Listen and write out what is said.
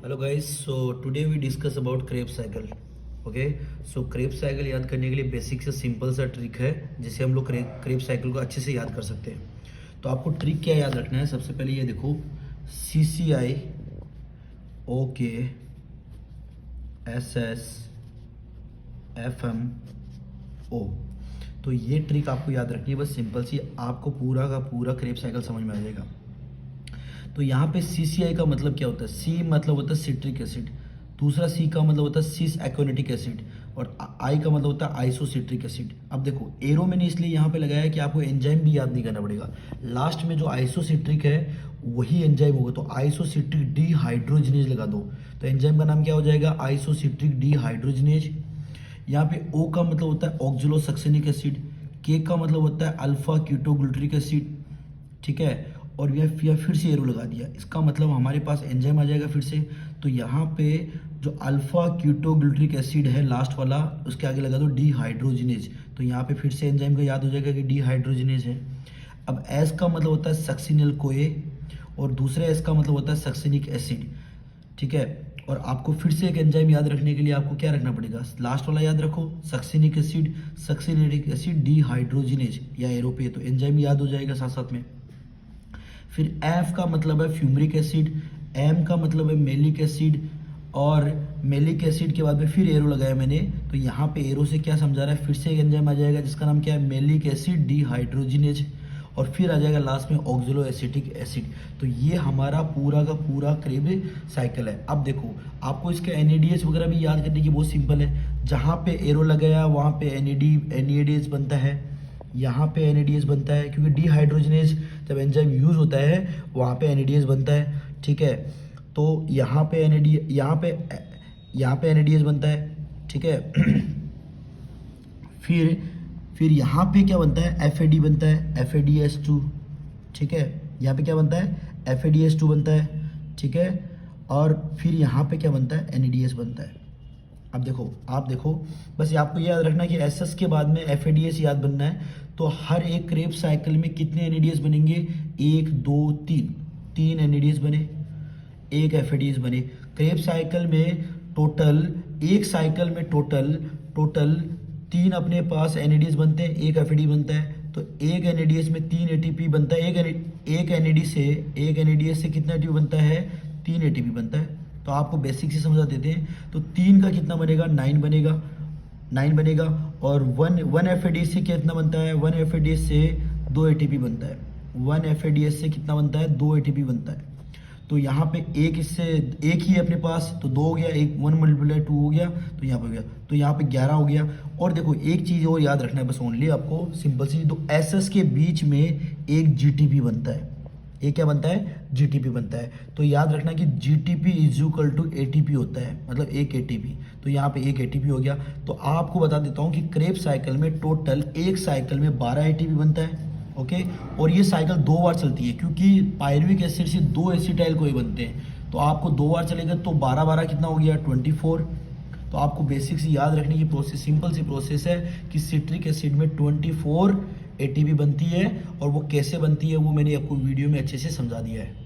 Hello guys, so today we discuss about Krebs cycle. Okay, so Krebs cycle याद करने के लिए basic से सिंपल सा ट्रिक है जिससे हम लोग क्रेब्स साइकिल को अच्छे से याद कर सकते हैं। तो आपको ट्रिक क्या याद रखना है, सबसे पहले ये देखो, CCI OK SS FM O। तो ये ट्रिक आपको याद रखनी है, बस सिंपल सी, आपको पूरा का पूरा क्रेब्स साइकिल समझ में आ जाएगा। तो यहाँ पे CCI का मतलब क्या होता है? C मतलब होता है सिट्रिक एसिड, दूसरा C का मतलब होता है सिस एक्वेनेटिक एसिड, और I का मतलब होता है आइसोसिट्रिक एसिड। अब देखो, एरो मैंने इसलिए यहाँ पे लगाया है कि आपको एंजाइम भी याद नहीं करना पड़ेगा। लास्ट में जो आइसोसिट्रिक है वही एंजाइम होगा, तो आइसोसिट्रिक डीहाइड्रोजिनेज लगा दो, तो एंजाइम का नाम क्या हो जाएगा? Isocitric dehydrogenase. यहाँ पे O का मतलब होता है ऑक्सोलोसक्सेनिक एसिड, K का मतलब होता है अल्फा कीटोग्लूटरिक एसिड, ठीक है। और यह फिर से एरो लगा दिया, इसका मतलब हमारे पास एंजाइम आ जाएगा फिर से। तो यहाँ पे जो अल्फा कीटोग्लूटरिक एसिड है लास्ट वाला, उसके आगे लगा दो डीहाइड्रोजिनेज, तो यहाँ पे फिर से एंजाइम का याद हो जाएगा कि डीहाइड्रोजिनेज है। अब एस का मतलब होता है सक्सिनिल कोए, और दूसरे एस का मतलब होता है सक्सिनिक एसिड, ठीक है। और आपको फिर से एक एंजाइम याद रखने के लिए आपको क्या रखना पड़ेगा? लास्ट वाला याद रखो, सक्सिनिक एसिड, सक्सिनेटिक एसिड डीहाइड्रोजिनेज, या एरो पे, तो एंजाइम याद हो जाएगा साथ साथ में। फिर एफ का मतलब है फ्यूमरिक एसिड, एम का मतलब है मेलिक एसिड, और मेलिक एसिड के बाद में फिर एरो लगाया मैंने, तो यहाँ पे एरो से क्या समझा रहा है? फिर से एक एंजाइम आ जाएगा जिसका नाम क्या है? मेलिक एसिड डीहाइड्रोजिनेज, और फिर आ जाएगा लास्ट में ऑक्सलो एसिटिक एसिड। तो ये हमारा पूरा का पूरा क्रेब साइकिल है। अब देखो, आपको इसके NADH वगैरह भी याद करने की बहुत सिंपल है, जहाँ पे एरो लगाया वहाँ पे NADH बनता है, यहाँ पे NADH बनता है, क्योंकि डीहाइड्रोजिनेज जब एंजाइम यूज होता है वहाँ पे NADH बनता है, ठीक है। तो यहाँ पे यहाँ पे NADH बनता है, ठीक है। फिर यहाँ पे क्या बनता है? FAD बनता है, FADH2, ठीक है। यहाँ पे क्या बनता है? FADH2 बनता है, ठीक है। और फिर यहाँ पे क्या बनता है? NADH बनता है। अब देखो, आप देखो, बस आपको ये याद रखना कि SS के बाद में FADH याद बनना है। तो हर एक क्रेब साइकिल में कितने NADH बनेंगे? 1 2 3 NADH बने, एक FADH बने। क्रेब साइकिल में टोटल, एक साइकिल में टोटल 3 अपने पास NADH बनते हैं, एक FAD बनता है। तो एक NADH में 3 ATP बनता है, एक NAD से कितना ATP बनता है? 3 ATP बनता है। तो आपको बेसिक से समझा देते हैं। तो 3 का कितना बनेगा? 9 बनेगा। और वन FAD से कितना बनता है? 1 FAD से 2 ATP बनता है। 1 FADH से कितना बनता है? 2 ATP बनता है। तो यहाँ पे एक ही है अपने पास, तो 2 हो गया, 1 मल्टीप्लाई 2 हो गया, तो यहाँ पे हो गया, तो यहाँ पे 11 हो गया। और देखो, एक चीज़ और याद रखना है बस, ओनली आपको सिंपल सी, तो SS के बीच में एक GTP बनता है। ये क्या बनता है? GTP बनता है। तो याद रखना कि GTP is equal to ATP होता है, मतलब एक ATP। तो यहाँ पे एक ATP हो गया। तो आपको बता देता हूँ कि क्रेब साइकिल में टोटल एक साइकिल में 12 ATP बनता है, ओके। और ये साइकिल 2 बार चलती है, क्योंकि पायरुविक एसिड से 2 एसिटाइल कोई बनते हैं, तो आपको 2 बार चलेगा, तो 12 कितना हो गया? 24। तो आपको बेसिक से याद रखने की प्रोसेस, सिंपल सी प्रोसेस है कि सिट्रिक एसिड में 24 ATP बनती है, और वो कैसे बनती है वो मैंने आपको वीडियो में अच्छे से समझा दिया है।